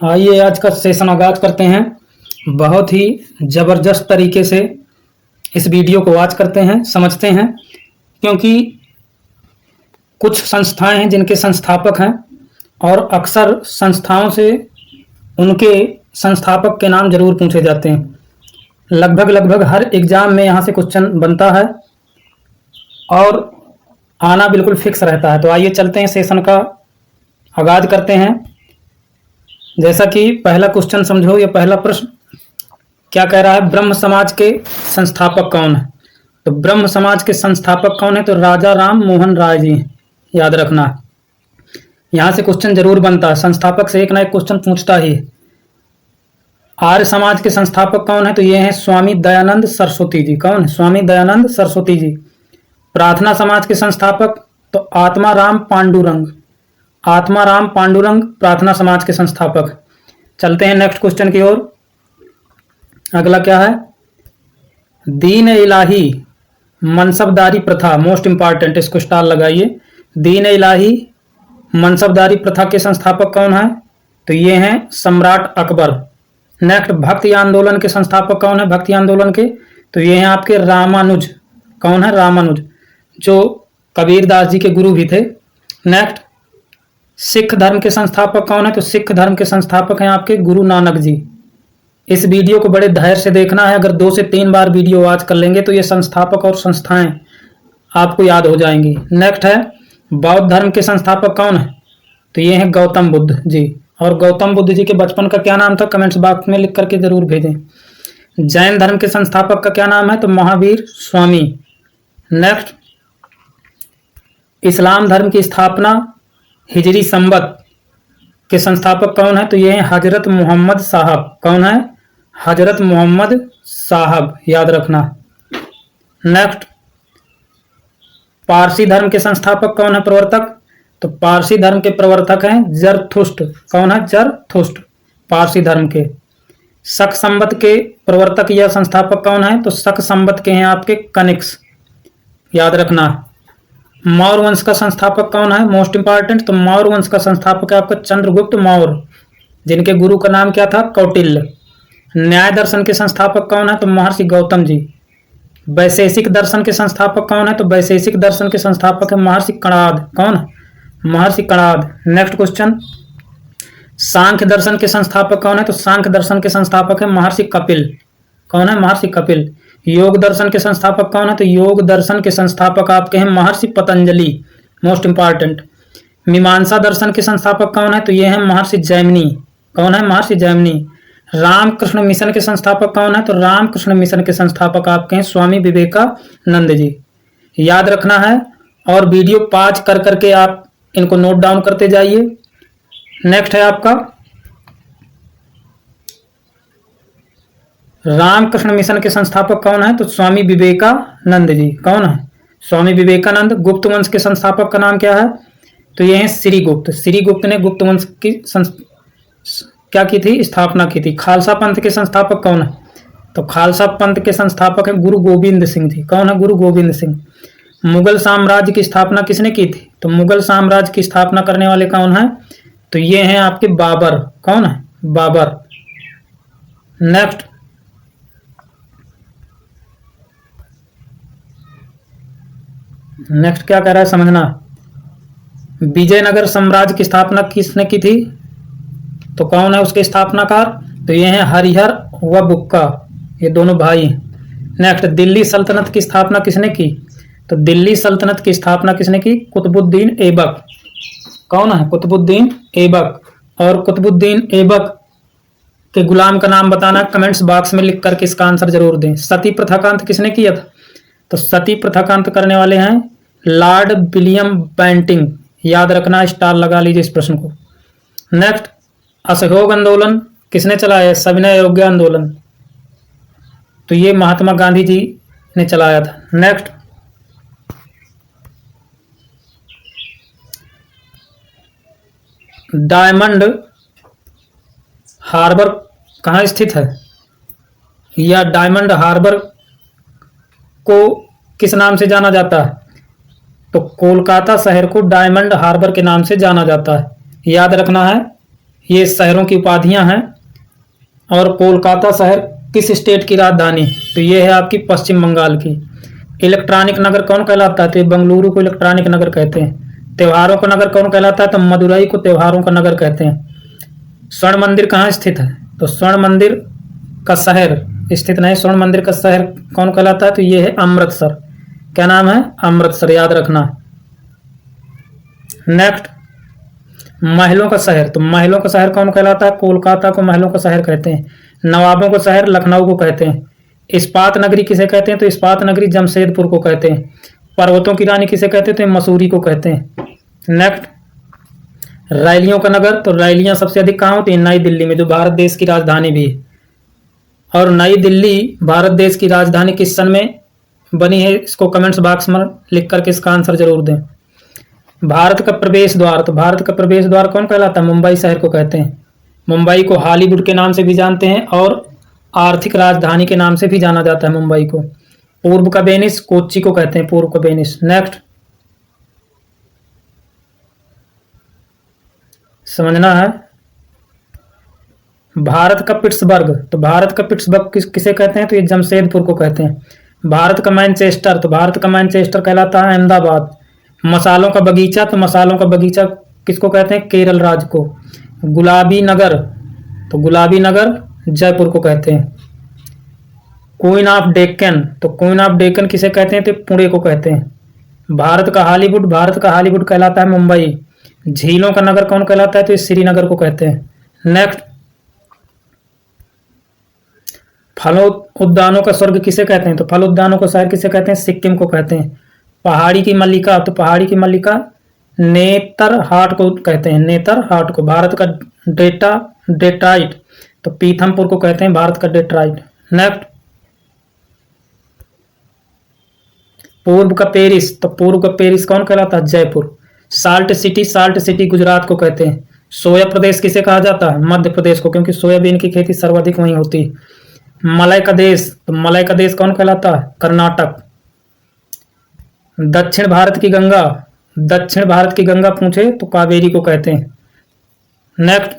आइए आज का सेशन आगाज करते हैं। बहुत ही ज़बरदस्त तरीके से इस वीडियो को वॉच करते हैं, समझते हैं, क्योंकि कुछ संस्थाएं हैं जिनके संस्थापक हैं और अक्सर संस्थाओं से उनके संस्थापक के नाम जरूर पूछे जाते हैं। लगभग हर एग्जाम में यहाँ से क्वेश्चन बनता है और आना बिल्कुल फिक्स रहता है। तो आइए चलते हैं, सेशन का आगाज करते हैं। जैसा कि पहला क्वेश्चन समझो, ये पहला प्रश्न क्या कह रहा है, ब्रह्म समाज के संस्थापक कौन है? तो ब्रह्म समाज के संस्थापक कौन है? तो राजा राम मोहन राय जी, याद रखना। यहां से क्वेश्चन जरूर बनता है, संस्थापक से एक ना एक क्वेश्चन पूछता ही है। आर्य समाज के संस्थापक कौन है? तो ये हैं स्वामी दयानंद सरस्वती जी। कौन है? स्वामी दयानंद सरस्वती जी। प्रार्थना समाज के संस्थापक तो आत्माराम पांडुरंग। आत्माराम पांडुरंग प्रार्थना समाज के संस्थापक। चलते हैं नेक्स्ट क्वेश्चन की ओर। अगला क्या है, दीन इलाही मनसबदारी प्रथा, मोस्ट इंपॉर्टेंट, इसको स्टार लगाइए। दीन इलाही मनसबदारी प्रथा के संस्थापक कौन है? तो ये हैं सम्राट अकबर। नेक्स्ट, भक्ति आंदोलन के संस्थापक कौन है? भक्ति आंदोलन के तो ये हैं आपके रामानुज। कौन है? रामानुज, जो कबीरदास जी के गुरु भी थे। नेक्स्ट, सिख धर्म के संस्थापक कौन है? तो सिख धर्म के संस्थापक हैं आपके गुरु नानक जी। इस वीडियो को बड़े धैर्य से देखना है, अगर 2 से 3 बार वीडियो वॉच कर लेंगे तो ये संस्थापक और संस्थाएं आपको याद हो जाएंगी। नेक्स्ट है, बौद्ध धर्म के संस्थापक कौन है? तो ये हैं गौतम बुद्ध जी। और गौतम बुद्ध जी के बचपन का क्या नाम था? कमेंट्स बॉक्स में लिख करके जरूर भेजें। जैन धर्म के संस्थापक का क्या नाम है? तो महावीर स्वामी। नेक्स्ट, इस्लाम धर्म की स्थापना हिजरी संवत के संस्थापक कौन है? तो ये हैं हजरत मोहम्मद साहब। कौन है? हजरत मोहम्मद साहब, याद रखना। नेक्स्ट, पारसी धर्म के संस्थापक कौन है? प्रवर्तक तो पारसी धर्म के प्रवर्तक हैं जरथुष्ट। कौन है? जरथुष्ट, पारसी धर्म के। शक संवत के प्रवर्तक या संस्थापक कौन है? तो शक संवत के हैं आपके कनिष्क, याद रखना। मौर्य वंश का संस्थापक कौन है? मोस्ट इंपॉर्टेंट, तो मौर्य वंश का संस्थापक है आपका चंद्रगुप्त मौर्य, जिनके गुरु का नाम क्या था? कौटिल्य। न्याय दर्शन के संस्थापक कौन है? तो महर्षि गौतम जी। वैशेषिक दर्शन के संस्थापक कौन है? तो वैशेषिक दर्शन के संस्थापक है महर्षि कणाद। कौन है? महर्षि कणाद। नेक्स्ट क्वेश्चन, सांख्य दर्शन के संस्थापक कौन है? तो सांख्य दर्शन के संस्थापक है महर्षि कपिल। कौन है? महर्षि कपिल। योग दर्शन के संस्थापक कौन है? तो योग दर्शन के संस्थापक आपके हैं महर्षि पतंजलि, मोस्ट इंपॉर्टेंट। मीमांसा दर्शन के संस्थापक कौन है? तो ये हैं महर्षि जैमिनी। कौन है? महर्षि जैमिनी। रामकृष्ण मिशन के संस्थापक कौन है? तो रामकृष्ण मिशन के संस्थापक आपके हैं स्वामी विवेकानंद जी, याद रखना है। और वीडियो पॉज कर करके आप इनको नोट डाउन करते जाइए। नेक्स्ट है आपका, रामकृष्ण मिशन के संस्थापक कौन है? तो स्वामी विवेकानंद जी। कौन है? स्वामी विवेकानंद। गुप्त वंश के संस्थापक का नाम क्या है? तो ये हैं श्रीगुप्त। श्रीगुप्त ने गुप्त वंश की क्या की थी? स्थापना की थी। खालसा पंथ के संस्थापक कौन है? तो खालसा पंथ के संस्थापक है गुरु गोविंद सिंह जी। कौन है? गुरु गोविंद सिंह। मुगल साम्राज्य की स्थापना किसने की थी? तो मुगल साम्राज्य की स्थापना करने वाले कौन है? तो ये हैं आपके बाबर। कौन है? बाबर। नेक्स्ट, क्या कह रहा है समझना। विजयनगर साम्राज्य की स्थापना किसने की थी? तो कौन है उसके स्थापनाकार? तो ये हैं हरिहर व बुक्का, ये दोनों भाई हैं। नेक्स्ट, दिल्ली सल्तनत की स्थापना किसने की? तो दिल्ली सल्तनत की स्थापना किसने की? कुतुबुद्दीन ऐबक। कौन है? कुतुबुद्दीन ऐबक। और कुतुबुद्दीन ऐबक के गुलाम का नाम बताना, कमेंट्स बॉक्स में लिख करके इसका आंसर जरूर दें। सती प्रथा का अंत किसने किया था? तो सती प्रथा का अंत करने वाले हैं लॉर्ड विलियम बेंटिंग, याद रखना, स्टार लगा लीजिए इस प्रश्न को। नेक्स्ट, असहयोग आंदोलन किसने चलाया? सविनय अवज्ञा आंदोलन, तो ये महात्मा गांधी जी ने चलाया था। नेक्स्ट, डायमंड हार्बर कहाँ स्थित है? या डायमंड हार्बर को किस नाम से जाना जाता है? तो कोलकाता शहर को डायमंड हार्बर के नाम से जाना जाता है, याद रखना है। ये शहरों की उपाधियां हैं। और कोलकाता शहर किस स्टेट की राजधानी? तो ये है आपकी पश्चिम बंगाल की। इलेक्ट्रॉनिक नगर कौन कहलाता है? तो ये बेंगलुरु को इलेक्ट्रॉनिक नगर कहते हैं। त्योहारों का नगर कौन कहलाता है? तो मदुरई को त्योहारों का नगर कहते हैं। स्वर्ण मंदिर कहाँ स्थित है? तो स्वर्ण मंदिर का शहर स्थित नहीं, स्वर्ण मंदिर का शहर कौन कहलाता है? तो ये है अमृतसर। क्या नाम है? अमृतसर, याद रखना। नेक्स्ट, महलों का शहर। तो महलों का शहर कौन कहलाता है? कोलकाता को महलों का शहर कहते हैं। नवाबों का शहर लखनऊ को कहते हैं। इस्पात नगरी किसे कहते हैं? तो इस्पात नगरी जमशेदपुर को कहते हैं। पर्वतों की रानी किसे कहते हैं? तो मसूरी को कहते हैं। नेक्स्ट, रैलियों का नगर। तो रैलियां सबसे अधिक कहाँ होती है? नई दिल्ली में, जो भारत देश की राजधानी भी है। और नई दिल्ली भारत देश की राजधानी किस सन में बनी है? इसको कमेंट्स बॉक्स में लिख करके इसका आंसर जरूर दें। भारत का प्रवेश द्वार। तो भारत का प्रवेश द्वार कौन कहलाता है? मुंबई शहर को कहते हैं। मुंबई को हॉलीवुड के नाम से भी जानते हैं और आर्थिक राजधानी के नाम से भी जाना जाता है मुंबई को। पूर्व का वेनिस कोच्चि को कहते हैं, पूर्व का वेनिस। नेक्स्ट, समझना है, भारत का पिट्सबर्ग। तो भारत का पिट्सबर्ग किसे कहते हैं? तो ये जमशेदपुर को कहते हैं। भारत का मैनचेस्टर। तो भारत का मैनचेस्टर कहलाता है अहमदाबाद। मसालों का बगीचा। तो मसालों का बगीचा किसको कहते हैं? केरल राज्य को। गुलाबी नगर। तो गुलाबी नगर जयपुर को कहते हैं। Queen of Deccan. तो क्वीन ऑफ डेक्कन किसे कहते हैं? तो पुणे को कहते हैं। भारत का हॉलीवुड। भारत का हॉलीवुड कहलाता है मुंबई। झीलों का नगर कौन कहलाता है? तो श्रीनगर को कहते हैं। नेक्स्ट, फलों उद्यानों का स्वर्ग किसे कहते हैं? तो फल उद्यानों का शहर किसे कहते हैं? सिक्किम को कहते हैं। पहाड़ी की मल्लिका। तो पहाड़ी की मल्लिका नेतरहाट को कहते हैं, नेतरहाट को। भारत का डेट्राइट। तो पीथमपुर को कहते हैं भारत का डेट्राइट। नेक्स्ट, पूर्व का पेरिस। तो पूर्व का पेरिस कौन कहलाता है? Jaipur. Salt city. Salt city Gujarat को कहते हैं। सोया प्रदेश किसे कहा जाता है? मध्य प्रदेश को, क्योंकि सोयाबीन की खेती सर्वाधिक वहीं होती है। मलय का देश। तो मलय का देश कौन कहलाता है? कर्नाटक। दक्षिण भारत की गंगा। दक्षिण भारत की गंगा पूछे तो कावेरी को कहते हैं। नेक्स्ट,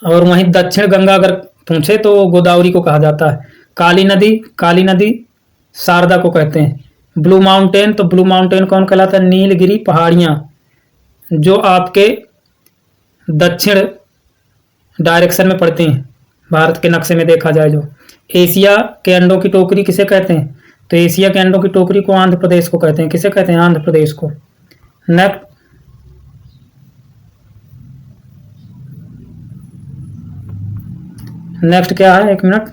और वहीं दक्षिण गंगा अगर पूछे तो गोदावरी को कहा जाता है। काली नदी। काली नदी शारदा को कहते हैं। Blue mountain. तो ब्लू माउंटेन कौन कहलाता है? नीलगिरी पहाड़ियां, जो आपके दक्षिण डायरेक्शन में पड़ती हैं, भारत के नक्शे में देखा जाए जो। एशिया के अंडों की टोकरी किसे कहते हैं? तो एशिया के अंडों की टोकरी को आंध्र प्रदेश को कहते हैं। किसे कहते हैं? आंध्र प्रदेश को। नेक्स्ट, नेक्स्ट क्या है? एक मिनट।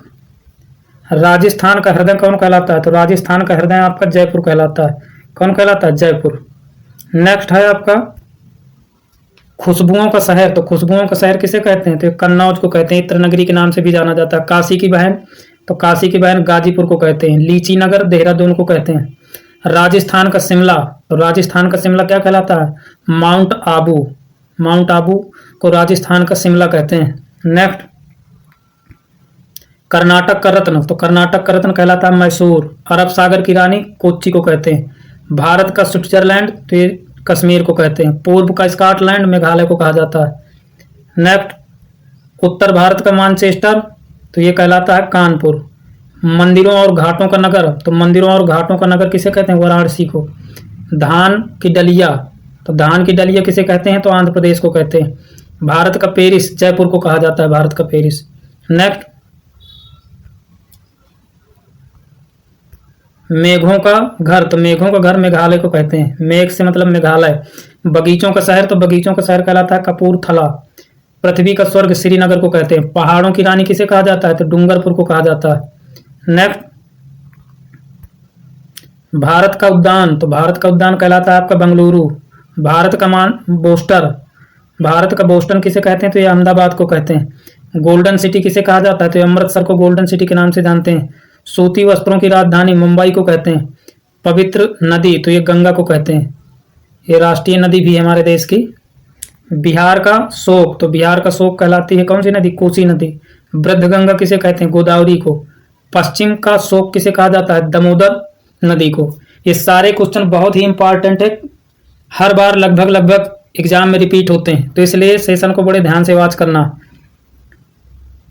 राजस्थान का हृदय कौन कहलाता है? तो राजस्थान का हृदय आपका जयपुर कहलाता है। कौन कहलाता है? जयपुर। नेक्स्ट है आपका खुशबुओं का शहर। तो खुशबुओं का शहर किसे कहते हैं? तो कन्नौज को कहते हैं। इत्र नगरी के नाम से भी जाना जाता है। काशी की बहन। तो काशी की बहन गाजीपुर को कहते हैं। लीची नगर देहरादून को कहते हैं। राजस्थान का शिमला। तो राजस्थान का शिमला क्या कहलाता है? माउंट आबू। माउंट आबू को राजस्थान का शिमला कहते हैं। नेक्स्ट, कर्नाटक का रत्न। तो कर्नाटक का रत्न कहलाता है मैसूर। अरब सागर की रानी कोच्चि को कहते हैं। भारत का स्विट्जरलैंड। तो ये कश्मीर को कहते हैं। पूर्व का स्कॉटलैंड मेघालय को कहा जाता है। नेक्स्ट, उत्तर भारत का मैनचेस्टर। तो ये कहलाता है कानपुर। मंदिरों और घाटों का नगर। तो मंदिरों और घाटों का नगर किसे कहते हैं? वाराणसी को। धान की डलिया। तो धान की डलिया किसे कहते हैं? तो आंध्र प्रदेश को कहते हैं। भारत का पेरिस जयपुर को कहा जाता है। भारत का पेरिस। नेक्स्ट, मेघों का घर। तो मेघों का घर मेघालय को कहते हैं। मेघ से मतलब मेघालय। बगीचों का शहर। तो बगीचों का शहर कहलाता है कपूरथला। पृथ्वी का स्वर्ग श्रीनगर को कहते हैं। पहाड़ों की रानी किसे कहा जाता है? तो डूंगरपुर को कहा जाता है। नेक्स्ट, भारत का उद्यान। तो भारत का उद्यान कहलाता है आपका बेंगलुरु। भारत का बोस्टर। भारत का बोस्टन किसे कहते हैं? तो ये अहमदाबाद को कहते हैं। गोल्डन सिटी किसे कहा जाता है? तो अमृतसर को गोल्डन सिटी के नाम से जानते हैं। सूती वस्त्रों की राजधानी मुंबई को कहते हैं। पवित्र नदी। तो ये गंगा को कहते हैं। ये राष्ट्रीय नदी भी है हमारे देश की। बिहार का शोक। तो बिहार का शोक कहलाती है कौन सी नदी? कोसी नदी। वृद्ध गंगा किसे कहते हैं? गोदावरी को। पश्चिम का शोक किसे कहा जाता है? दामोदर नदी को। ये सारे क्वेश्चन बहुत ही इंपॉर्टेंट है। हर बार लगभग एग्जाम में रिपीट होते हैं, तो इसलिए सेशन को बड़े ध्यान से वॉच करना।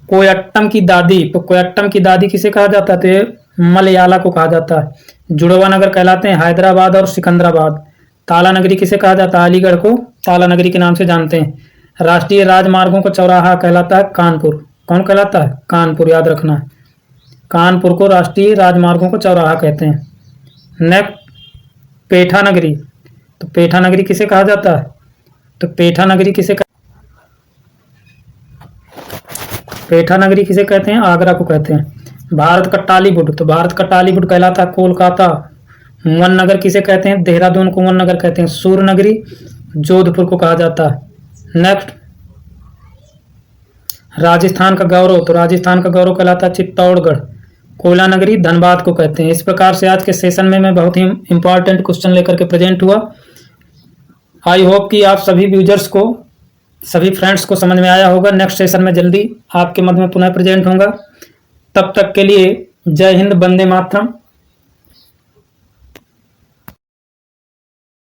कोयट्टम की दादी, तो कोयट्टम की दादी किसे कहा जाता है? तो ये मलयाला को कहा जाता है। जुड़वा नगर कहलाते हैं हैदराबाद और सिकंदराबाद। ताला नगरी किसे कहा जाता है? अलीगढ़ को ताला नगरी के नाम से जानते हैं। राष्ट्रीय राजमार्गों का चौराहा कहलाता है कानपुर। कौन कहलाता है? कानपुर, याद रखना है। कानपुर को राष्ट्रीय राजमार्गों का चौराहा कहते हैं। नेक्स्ट, पेठा नगरी, तो पेठा नगरी किसे कहा जाता है? तो पेठा नगरी किसे कहते हैं? आगरा को कहते हैं। भारत का टालीवुड, तो भारत का टालीवुड कहलाता है कोलकाता। वन नगर किसे कहते हैं? देहरादून को वन नगर कहते हैं। सूर्य नगरी जोधपुर को कहा जाता है। नेक्स्ट, राजस्थान का गौरव, तो राजस्थान का गौरव कहलाता है चित्तौड़गढ़। कोयला नगरी धनबाद को कहते हैं। इस प्रकार से आज के सेशन में मैं बहुत ही इंपॉर्टेंट क्वेश्चन लेकर के प्रेजेंट हुआ। आई होप कि आप सभी यूजर्स को, सभी फ्रेंड्स को समझ में आया होगा। नेक्स्ट सेशन में जल्दी आपके मध्य में पुनः प्रेजेंट होगा। तब तक के लिए जय हिंद, वंदे मातरम।